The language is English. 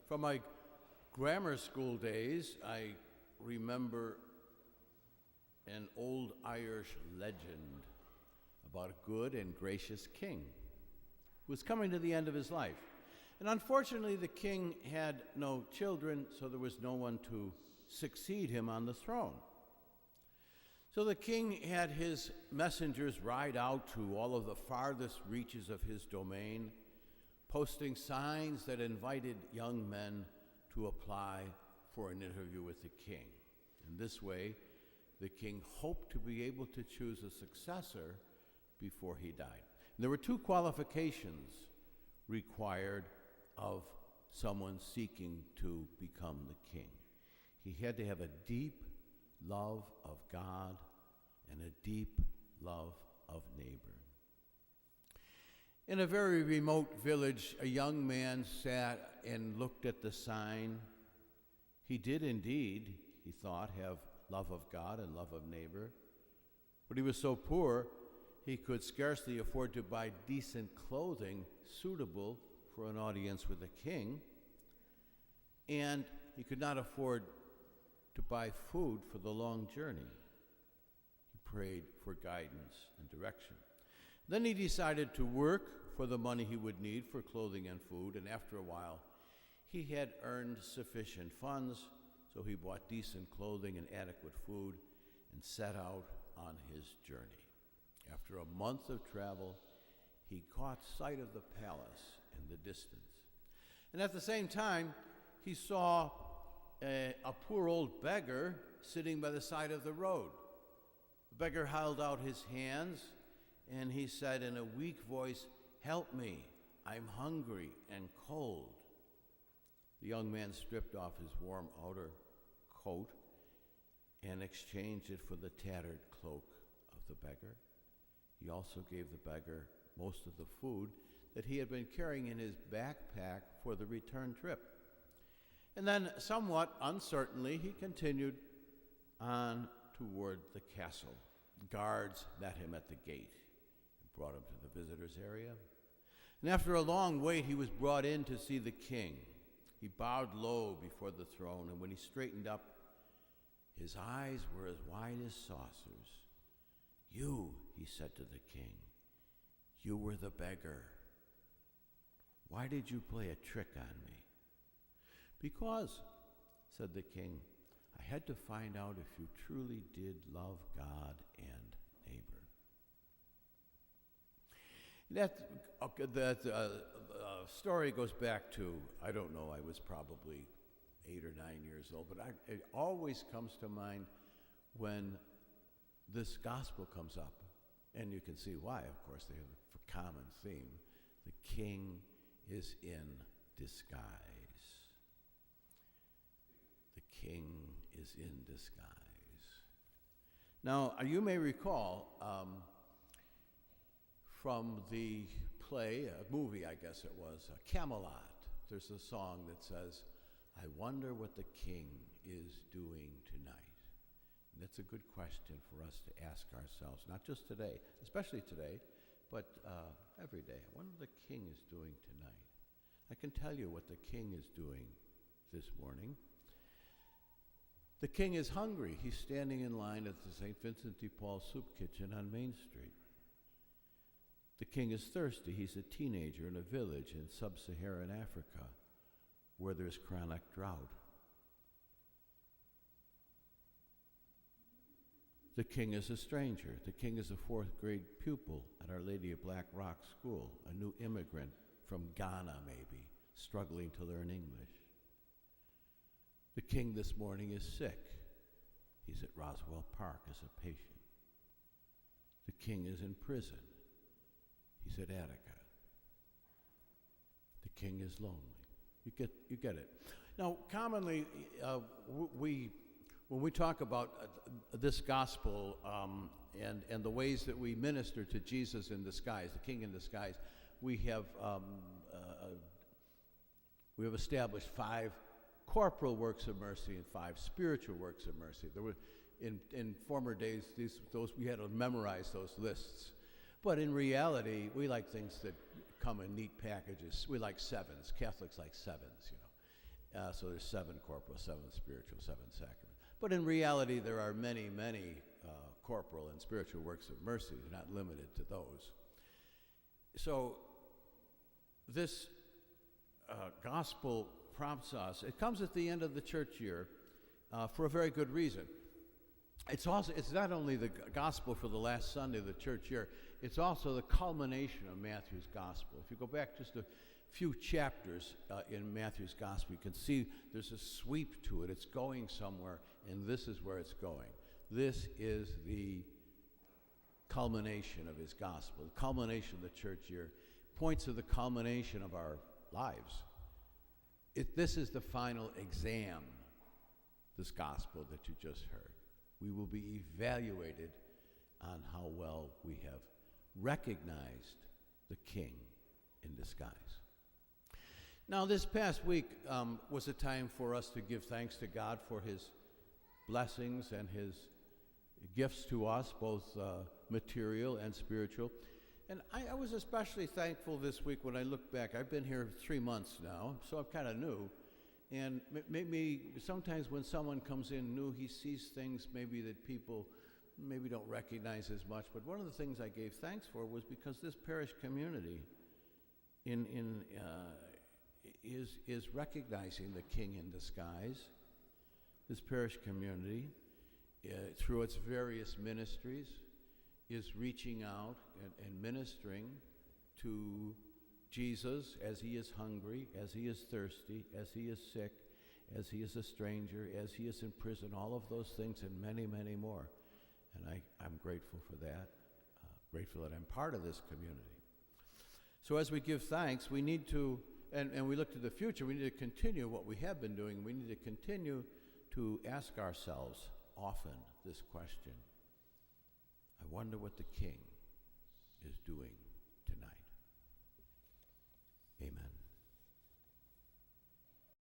From my grammar school days, I remember an old Irish legend about a good and gracious king who was coming to the end of his life. And unfortunately, the king had no children, so there was no one to succeed him on the throne. So the king had his messengers ride out to all of the farthest reaches of his domain, posting signs that invited young men to apply for an interview with the king. In this way, the king hoped to be able to choose a successor before he died. And there were two qualifications required of someone seeking to become the king. He had to have a deep love of God and a deep love of neighbor. In a very remote village, a young man sat and looked at the sign. He did indeed, he thought, have love of God and love of neighbor, but he was so poor he could scarcely afford to buy decent clothing suitable for an audience with a king, and he could not afford to buy food for the long journey. He prayed for guidance and direction. Then he decided to work for the money he would need for clothing and food, and after a while, he had earned sufficient funds, so he bought decent clothing and adequate food and set out on his journey. After a month of travel, he caught sight of the palace in the distance. And at the same time, he saw a poor old beggar sitting by the side of the road. The beggar held out his hands, and he said in a weak voice, "Help me, I'm hungry and cold." The young man stripped off his warm outer coat and exchanged it for the tattered cloak of the beggar. He also gave the beggar most of the food that he had been carrying in his backpack for the return trip. And then, somewhat uncertainly, he continued on toward the castle. Guards met him at the gate and brought him to the visitors area. And after a long wait, he was brought in to see the king. He bowed low before the throne, and when he straightened up, his eyes were as wide as saucers. "You," he said to the king, "you were the beggar. Why did you play a trick on me?" "Because," said the king, "I had to find out if you truly did love God and neighbor." That story goes back to, I don't know, I was probably 8 or 9 years old, but it always comes to mind when this gospel comes up. And you can see why, of course, they have a common theme. The king is in disguise. The king is in disguise. Now, you may recall from the play, a movie, I guess it was, Camelot, there's a song that says, "I wonder what the king is doing tonight." And that's a good question for us to ask ourselves, not just today, especially today, but every day. I wonder what the king is doing tonight. I can tell you what the king is doing this morning. The king is hungry. He's standing in line at the St. Vincent de Paul soup kitchen on Main Street. The king is thirsty. He's a teenager in a village in sub-Saharan Africa where there's chronic drought. The king is a stranger. The king is a 4th grade pupil at Our Lady of Black Rock School, a new immigrant from Ghana maybe, struggling to learn English. The king this morning is sick. He's at Roswell Park as a patient. The king is in prison. He's at Attica. The king is lonely. You get it. Now, commonly, when we talk about this gospel and the ways that we minister to Jesus in disguise, the king in disguise, we have established 5 corporal works of mercy and 5 spiritual works of mercy. There were in former days those we had to memorize those lists. But in reality, we like things that come in neat packages. We like sevens. Catholics like sevens, So there's 7 corporal, 7 spiritual, 7 sacraments. But in reality, there are many, many corporal and spiritual works of mercy. They're not limited to those. So this gospel prompts us. It comes at the end of the church year for a very good reason. It's not only the gospel for the last Sunday of the church year, it's also the culmination of Matthew's gospel. If you go back just a few chapters in Matthew's gospel, you can see there's a sweep to it. It's going somewhere, and this is where it's going. This is the culmination of his gospel. The culmination of the church year points to the culmination of our lives. This is the final exam, this gospel that you just heard. We will be evaluated on how well we have recognized the King in disguise. Now, this past week was a time for us to give thanks to God for his blessings and his gifts to us, both material and spiritual. And I was especially thankful this week when I look back. I've been here 3 months now, so I'm kind of new. And maybe sometimes when someone comes in new, he sees things maybe that people maybe don't recognize as much. But one of the things I gave thanks for was because this parish community is recognizing the King in disguise. This parish community, through its various ministries, is reaching out and ministering to Jesus as he is hungry, as he is thirsty, as he is sick, as he is a stranger, as he is in prison, all of those things and many, many more. And I'm grateful for that, grateful that I'm part of this community. So as we give thanks, we need to, and we look to the future, we need to continue what we have been doing. We need to continue to ask ourselves often this question: I wonder what the King is doing